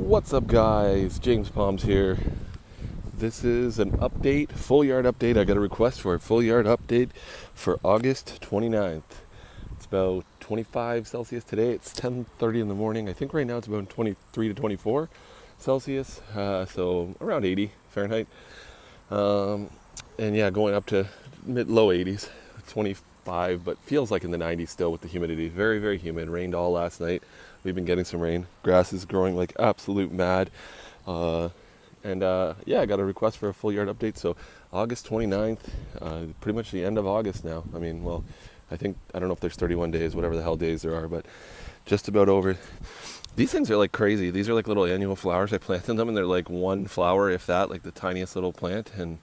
What's up, guys? James Palms here. This is an update, full yard update. I got a request for a full yard update for August 29th. It's about 25 Celsius today. It's 10:30 in the morning. I think right now it's about 23 to 24 Celsius, so around 80 Fahrenheit. And yeah, going up to low 80s, 25, but feels like in the 90s still with the humidity. Very, very humid. Rained all last night. We've been getting some rain. Grass is growing like absolute mad. Yeah, I got a request for a full yard update. So August 29th, pretty much the end of August now. I mean, well, I don't know if there's 31 days, whatever the hell days there are, but just about over. These things are like crazy. These are like little annual flowers. I planted them and they're like one flower, if that, like the tiniest little plant. And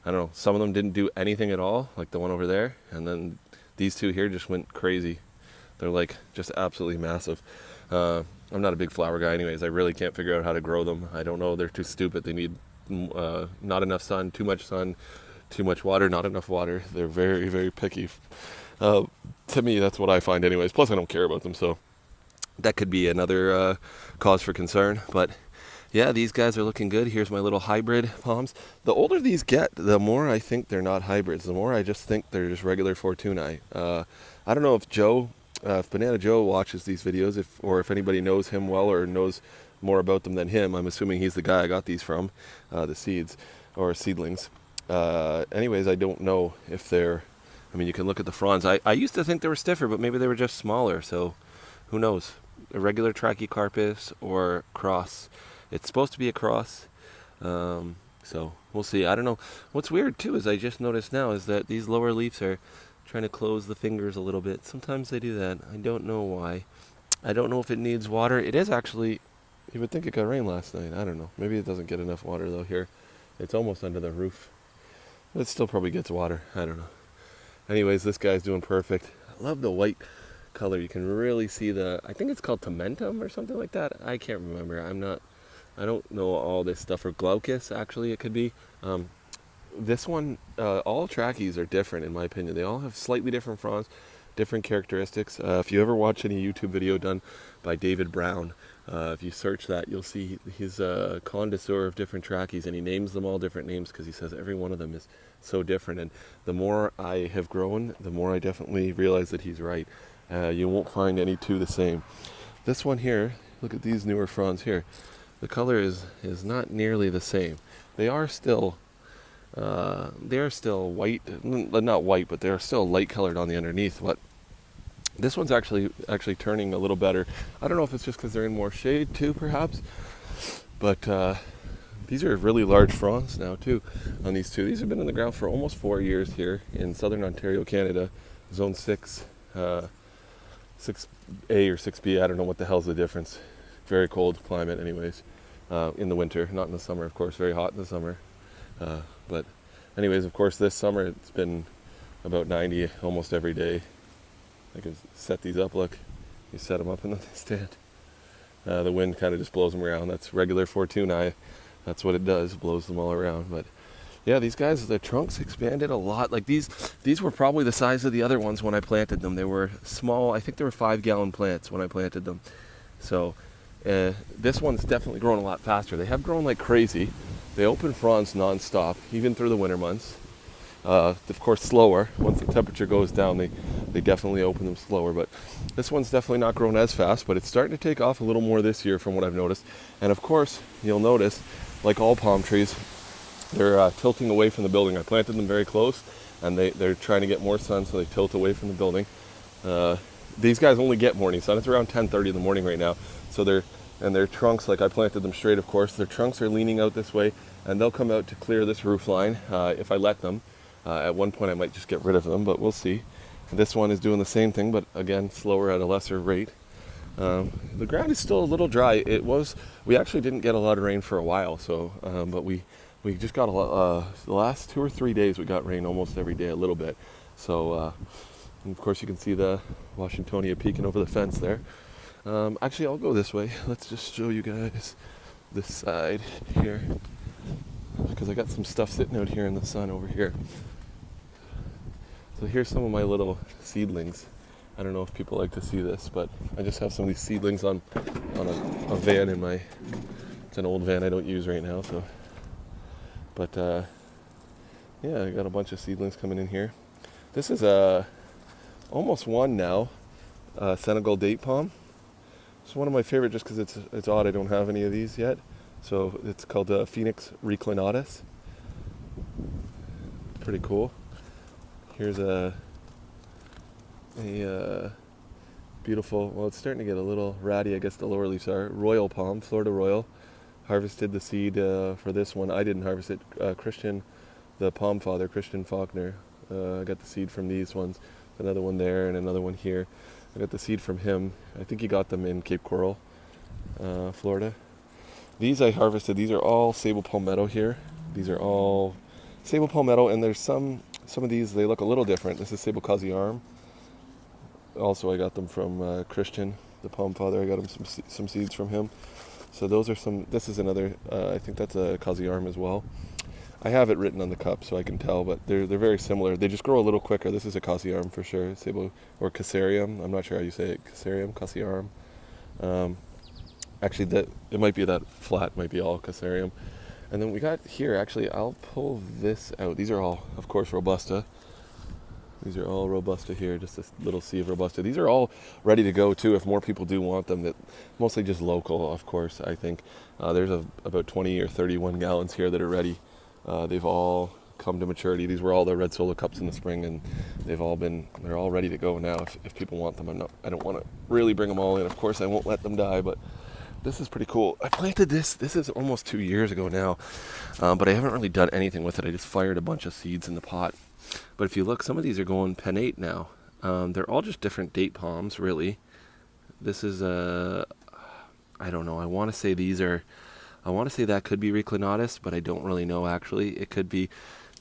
I don't know, some of them didn't do anything at all, like the one over there. And then these two here just went crazy. They're like just absolutely massive. I'm not a big flower guy anyways. I really can't figure out how to grow them. I don't know. They're too stupid. They need not enough sun, too much water, not enough water. They're very, very picky. To me, that's what I find anyways. Plus, I don't care about them, so that could be another cause for concern. But yeah, these guys are looking good. Here's my little hybrid palms. The older these get, the more I think they're not hybrids. The more I just think they're just regular Fortunae. I don't know if Banana Joe watches these videos, or if anybody knows him well or knows more about them than him. I'm assuming he's the guy I got these from, the seeds or seedlings. Anyways, I don't know if they're, I mean, you can look at the fronds. I used to think they were stiffer, but maybe they were just smaller, so who knows? A regular Trachycarpus or cross. It's supposed to be a cross, so we'll see. I don't know. What's weird too is I just noticed now is that these lower leaves are trying to close the fingers a little bit. Sometimes they do that. I don't know why. I don't know if it needs water. It is actually, you would think it got rain last night. I don't know. Maybe it doesn't get enough water though here. It's almost under the roof. But it still probably gets water. I don't know. Anyways, this guy's doing perfect. I love the white color. You can really see I think it's called tomentum or something like that. I can't remember. I don't know all this stuff. Or glaucus, actually, it could be. This one, all trackies are different in my opinion. They all have slightly different fronds, different characteristics. If you ever watch any YouTube video done by David Brown, if you search that, you'll see he's a connoisseur of different trackies, and he names them all different names because he says every one of them is so different. And the more I have grown, the more I definitely realize that he's right. You won't find any two the same. This one here, look at these newer fronds here. The color is not nearly the same. They are still white, not white, but they're still light colored on the underneath. But this one's actually turning a little better. I don't know if it's just because they're in more shade too, perhaps. But these are really large fronds now too on these two. These have been in the ground for almost 4 years here in southern Ontario, Canada, zone 6, 6A or 6B. I don't know what the hell's the difference. Very cold climate anyways, in the winter, not in the summer, of course. Very hot in the summer. But anyways, of course, this summer it's been about 90 almost every day. I can set these up. Look, you set them up and then they stand. The wind kind of just blows them around. That's regular Fortunae. That's what it does, blows them all around. But yeah, these guys, the trunks expanded a lot. Like these were probably the size of the other ones when I planted them. They were small. I think they were 5-gallon plants when I planted them. So this one's definitely grown a lot faster. They have grown like crazy. They open fronds non-stop, even through the winter months. Of course, slower. Once the temperature goes down, they definitely open them slower. But this one's definitely not grown as fast, but it's starting to take off a little more this year from what I've noticed. And of course, you'll notice, like all palm trees, they're tilting away from the building. I planted them very close, and they're trying to get more sun, so they tilt away from the building. These guys only get morning sun. It's around 10:30 in the morning right now. So their trunks, like I planted them straight, of course, their trunks are leaning out this way, and they'll come out to clear this roof line if I let them. At one point I might just get rid of them, but we'll see. This one is doing the same thing, but again, slower at a lesser rate. The ground is still a little dry. We actually didn't get a lot of rain for a while, so but we just got the last 2 or 3 days we got rain almost every day a little bit. So and of course you can see the Washingtonia peeking over the fence there. Actually, I'll go this way. Let's just show you guys this side here, because I got some stuff sitting out here in the sun over here. So here's some of my little seedlings. I don't know if people like to see this, but I just have some of these seedlings on a van in my It's an old van I don't use right now, so. But yeah, I got a bunch of seedlings coming in here. This is almost one now, Senegal date palm. It's one of my favorite just because it's odd I don't have any of these yet. So it's called Phoenix reclinatus. Pretty cool. Here's a beautiful, well, it's starting to get a little ratty, I guess the lower leaves are. Royal palm, Florida Royal. Harvested the seed for this one. I didn't harvest it. Christian, the palm father, Christian Faulkner, I got the seed from these ones. Another one there and another one here. I got the seed from him. I think he got them in Cape Coral, Florida. These I harvested. These are all sable palmetto here. These are all sable palmetto, and there's some of these, they look a little different. This is sable casiarm. Also, I got them from Christian, the palm father. I got him some seeds from him. So those are some. This is another. I think that's a casiarm as well. I have it written on the cup so I can tell, but they're very similar. They just grow a little quicker. This is a casiarm for sure, sable or casarium. I'm not sure how you say it. Casiarm. Actually, that it might be that flat. Might be all casarium. And then we got here. Actually, I'll pull this out. These are all, of course, robusta. These are all robusta here, just this little sea of robusta. These are all ready to go too if more people do want them. That mostly just local, of course, I think. There's about 20 or 31 gallons here that are ready. They've all come to maturity. These were all the red solo cups in the spring, and they're all ready to go now if people want them. I don't want to really bring them all in. Of course, I won't let them die, but this is pretty cool. I planted this is almost 2 years ago now, but I haven't really done anything with it. I just fired a bunch of seeds in the pot. But if you look, some of these are going pinnate now. They're all just different date palms, really. This is I don't know. I want to say that could be reclinatus, but I don't really know actually. It could be.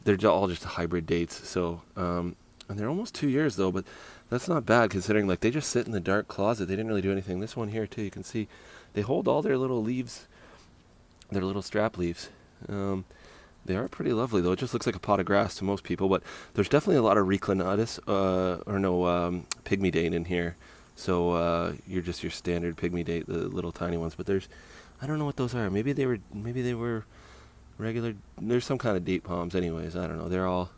They're all just hybrid dates. So, and they're almost 2 years though, but that's not bad considering like they just sit in the dark closet. They didn't really do anything. This one here too, you can see, they hold all their little leaves, their little strap leaves. They are pretty lovely, though. It just looks like a pot of grass to most people, but there's definitely a lot of reclinatus, pygmidate in here. So you're just your standard pygmidate, the little tiny ones. But I don't know what those are. Maybe they were regular. There's some kind of date palms, anyways. I don't know.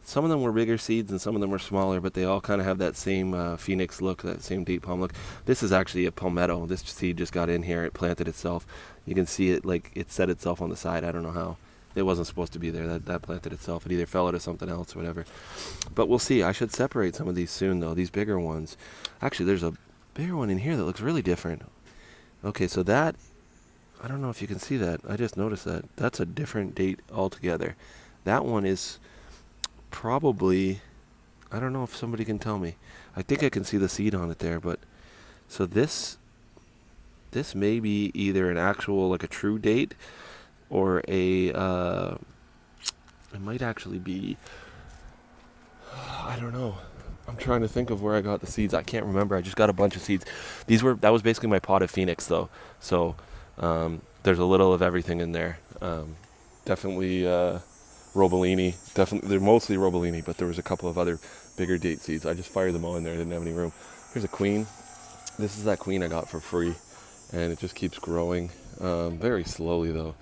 Some of them were bigger seeds and some of them were smaller, but they all kind of have that same phoenix look, that same date palm look. This is actually a palmetto. This seed just got in here. It planted itself. You can see it like it set itself on the side. I don't know how. It wasn't supposed to be there. That planted itself. It either fell out of something else or whatever. But we'll see. I should separate some of these soon, though. These bigger ones. Actually, there's a bigger one in here that looks really different. Okay, so that, I don't know if you can see that. I just noticed that. That's a different date altogether. That one is probably, I don't know if somebody can tell me. I think I can see the seed on it there, but so this may be either an actual, like a true date, or it might actually be, I don't know. I'm trying to think of where I got the seeds. I can't remember. I just got a bunch of seeds. That was basically my pot of Phoenix, though. So there's a little of everything in there. Definitely Robolini. Definitely, they're mostly Robolini, but there was a couple of other bigger date seeds. I just fired them all in there. I didn't have any room. Here's a queen. This is that queen I got for free, and it just keeps growing very slowly, though.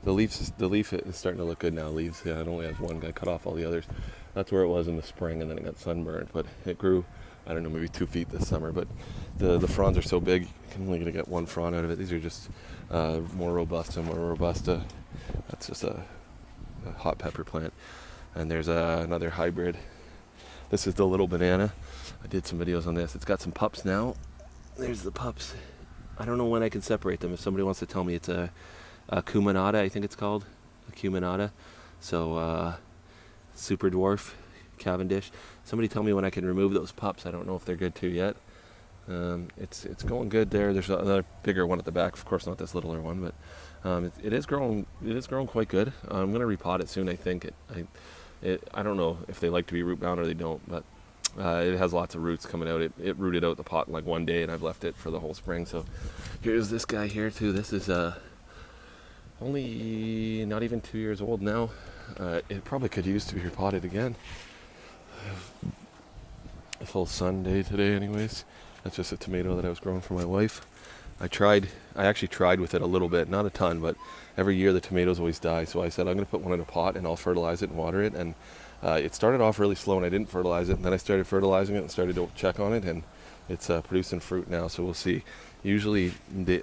The leaf is starting to look good now. Leaves, yeah, it only has one. I cut off all the others. That's where it was in the spring, and then it got sunburned. But it grew, I don't know, maybe 2 feet this summer. But the fronds are so big, you can only get one frond out of it. These are just more robusta. That's just a hot pepper plant. And there's another hybrid. This is the little banana. I did some videos on this. It's got some pups now. There's the pups. I don't know when I can separate them. If somebody wants to tell me, it's a cumanata, I think it's called, a cumanata. So super dwarf Cavendish. Somebody tell me when I can remove those pups. I don't know if they're good too yet. It's going good there. There's another bigger one at the back. Of course, not this littler one, but it is growing. It is growing quite good. I'm gonna repot it soon. I think I don't know if they like to be root bound or they don't, but it has lots of roots coming out. It rooted out the pot in like one day, and I've left it for the whole spring. So here's this guy here too. This is only not even 2 years old now. It probably could use to be repotted again. A full sun day today anyways. That's just a tomato that I was growing for my wife. I actually tried with it a little bit, not a ton, but every year the tomatoes always die. So I said I'm going to put one in a pot and I'll fertilize it and water it. And it started off really slow and I didn't fertilize it. And then I started fertilizing it and started to check on it, and it's producing fruit now. So we'll see. Usually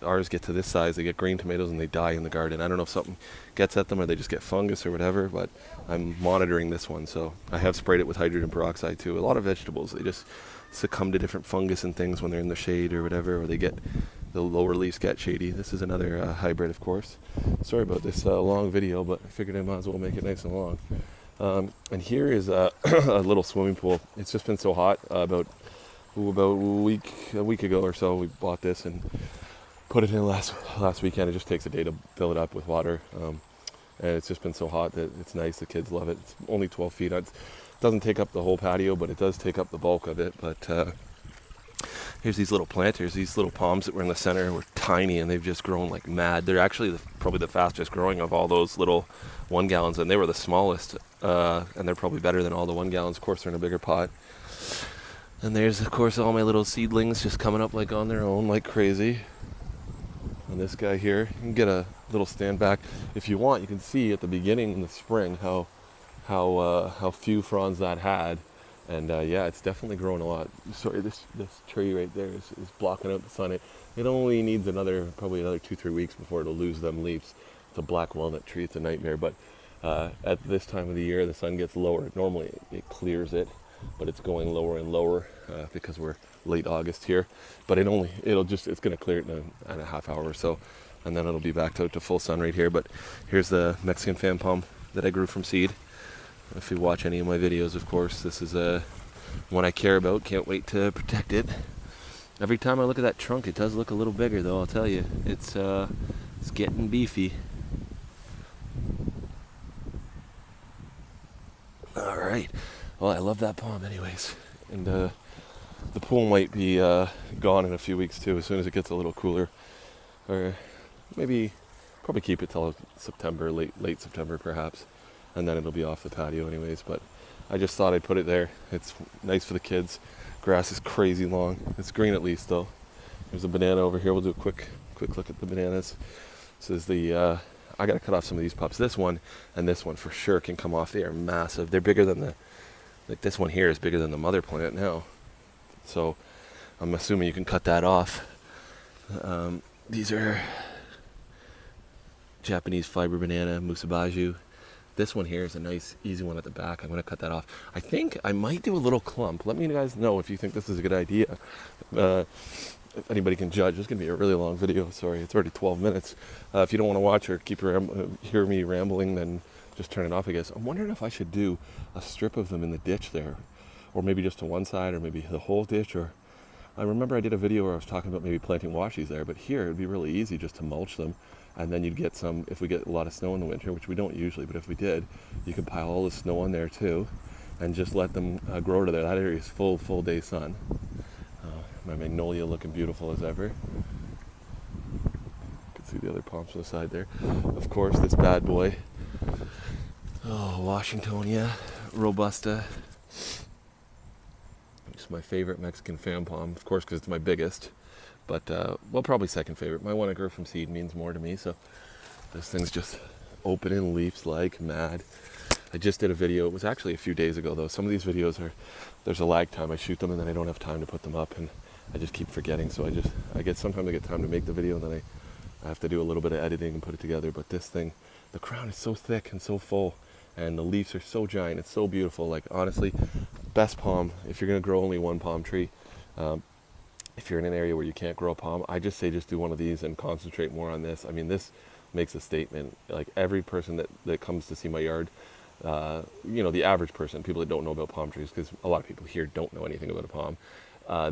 ours get to this size, they get green tomatoes and they die in the garden. I don't know if something gets at them or they just get fungus or whatever, but I'm monitoring this one. So I have sprayed it with hydrogen peroxide too. A lot of vegetables, they just succumb to different fungus and things when they're in the shade or whatever, or the lower leaves get shady. This is another hybrid, of course. Sorry about this long video, but I figured I might as well make it nice and long. And here is a little swimming pool. It's just been so hot. About a week ago or so, we bought this and put it in last weekend. It just takes a day to fill it up with water. And it's just been so hot that it's nice. The kids love it. It's only 12 feet. It doesn't take up the whole patio, but it does take up the bulk of it. But here's these little planters. These little palms that were in the center were tiny, and they've just grown like mad. They're actually probably the fastest growing of all those little 1 gallons, and they were the smallest. And they're probably better than all the 1 gallons. Of course, they're in a bigger pot. And there's, of course, all my little seedlings just coming up like on their own like crazy. And this guy here, you can get a little stand back. If you want, you can see at the beginning in the spring how few fronds that had. And yeah, it's definitely grown a lot. Sorry, this tree right there is blocking out the sun. It only needs probably another 2-3 weeks before it'll lose them leaves. It's a black walnut tree. It's a nightmare. But at this time of the year, the sun gets lower. Normally it clears it, but it's going lower and lower because we're late August here. But it's going to clear it in a half hour or so, and then it'll be back to full sun right here. But here's the Mexican fan palm that I grew from seed. If you watch any of my videos, of course, this is one I care about. Can't wait to protect it. Every time I look at that trunk, it does look a little bigger, though. I'll tell you, it's getting beefy. All right. Well, I love that palm, anyways. And the pool might be gone in a few weeks too, as soon as it gets a little cooler, or maybe probably keep it till September, late September, perhaps. And then it'll be off the patio anyways. But I just thought I'd put it there. It's nice for the kids. Grass is crazy long. It's green at least, though. There's a banana over here. We'll do a quick look at the bananas. This is I gotta cut off some of these pups. This one and this one for sure can come off. They are massive. They're bigger than this one here is bigger than the mother plant now. So I'm assuming you can cut that off. These are Japanese fiber banana, musabaju. This one here is a nice, easy one at the back. I'm going to cut that off. I think I might do a little clump. Let me guys know if you think this is a good idea. If anybody can judge. This is going to be a really long video. Sorry, it's already 12 minutes. If you don't want to watch or hear me rambling, then just turn it off, I guess. I'm wondering if I should do a strip of them in the ditch there. Or maybe just to one side, or maybe the whole ditch. Or I remember I did a video where I was talking about maybe planting washies there. But here, it would be really easy just to mulch them. And then you'd get some, if we get a lot of snow in the winter, which we don't usually, but if we did, you can pile all the snow on there too, and just let them grow to there. That area is full day sun. My magnolia looking beautiful as ever. You can see the other palms on the side there. Of course, this bad boy. Oh, Washingtonia, Robusta. It's my favorite Mexican fan palm, of course, because it's my biggest. But, well, probably second favorite. My one I grew from seed means more to me, so this thing's just opening leaves like mad. I just did a video. It was actually a few days ago, though. Some of these videos there's a lag time. I shoot them, and then I don't have time to put them up, and I just keep forgetting. So sometimes I get time to make the video, and then I have to do a little bit of editing and put it together. But this thing, the crown is so thick and so full, and the leaves are so giant. It's so beautiful. Like, honestly, best palm, if you're going to grow only one palm tree, if you're in an area where you can't grow a palm, I just say just do one of these and concentrate more on this. I mean, this makes a statement. Like, every person that comes to see my yard, the average person, people that don't know about palm trees, because a lot of people here don't know anything about a palm,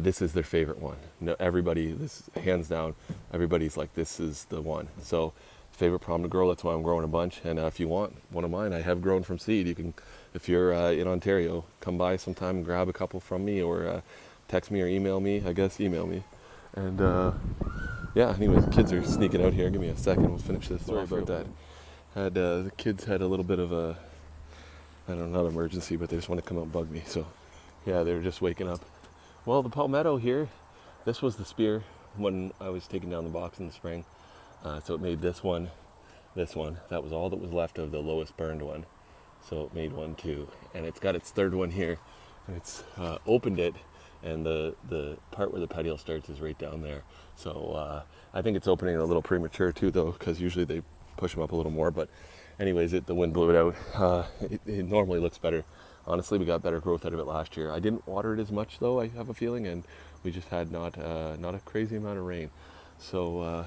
this is their favorite one. No, this hands down, everybody's like, this is the one. So favorite palm to grow, that's why I'm growing a bunch. And if you want one of mine, I have grown from seed. You can, if you're in Ontario, come by sometime and grab a couple from me, or text me or email me. I guess email me. And yeah, anyways, the kids are sneaking out here. Give me a second, we'll finish this. Sorry about that. The kids had a little bit of a, I don't know, not emergency, but they just want to come out and bug me. So yeah, they were just waking up. Well, the palmetto here, this was the spear. when I was taking down the box in the spring. So it made this one. That was all that was left of the lowest burned one. So it made one too. And it's got its third one here. And it's opened it, and the part where the patio starts is right down there. So I think it's opening a little premature too, though, because usually they push them up a little more. But anyways, the wind blew it out. It normally looks better. Honestly, we got better growth out of it last year. I didn't water it as much, though, I have a feeling, and we just had not a crazy amount of rain. So,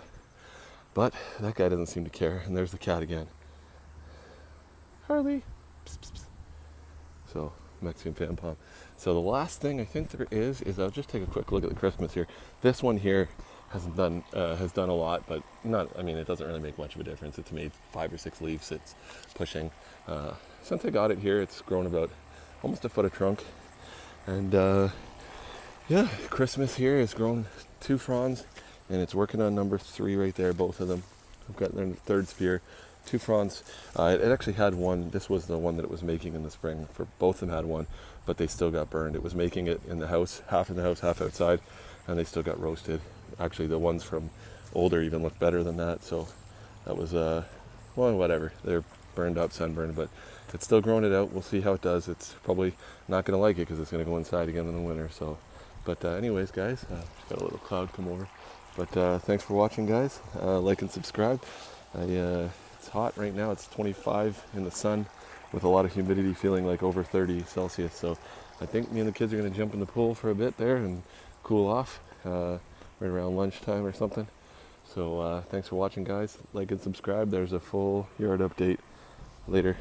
but that guy doesn't seem to care. And there's the cat again. Harley. Psst, psst, psst. So, Mexican fan palm. So the last thing I think there is I'll just take a quick look at the Christmas here. This one here has done a lot, but not. I mean, it doesn't really make much of a difference. It's made 5 or 6 leaves. It's pushing. Since I got it here, it's grown about almost a foot of trunk, and yeah, Christmas here has grown 2 fronds, and it's working on number 3 right there. Both of them. I've got their third spear. 2 fronds. It actually had one. This was the one that it was making in the spring. For both of them had one, but they still got burned. It was making it in the house, half in the house, half outside, and they still got roasted. Actually, the ones from older even looked better than that. So that was well, whatever. They're burned up, sunburned, but it's still growing it out. We'll see how it does. It's probably not going to like it because it's going to go inside again in the winter. So, but anyways, guys, got a little cloud come over. But thanks for watching, guys. Like and subscribe. It's hot right now. It's 25 in the sun with a lot of humidity, feeling like over 30 Celsius. So I think me and the kids are going to jump in the pool for a bit there and cool off right around lunchtime or something. So thanks for watching, guys. Like and subscribe. There's a full yard update later.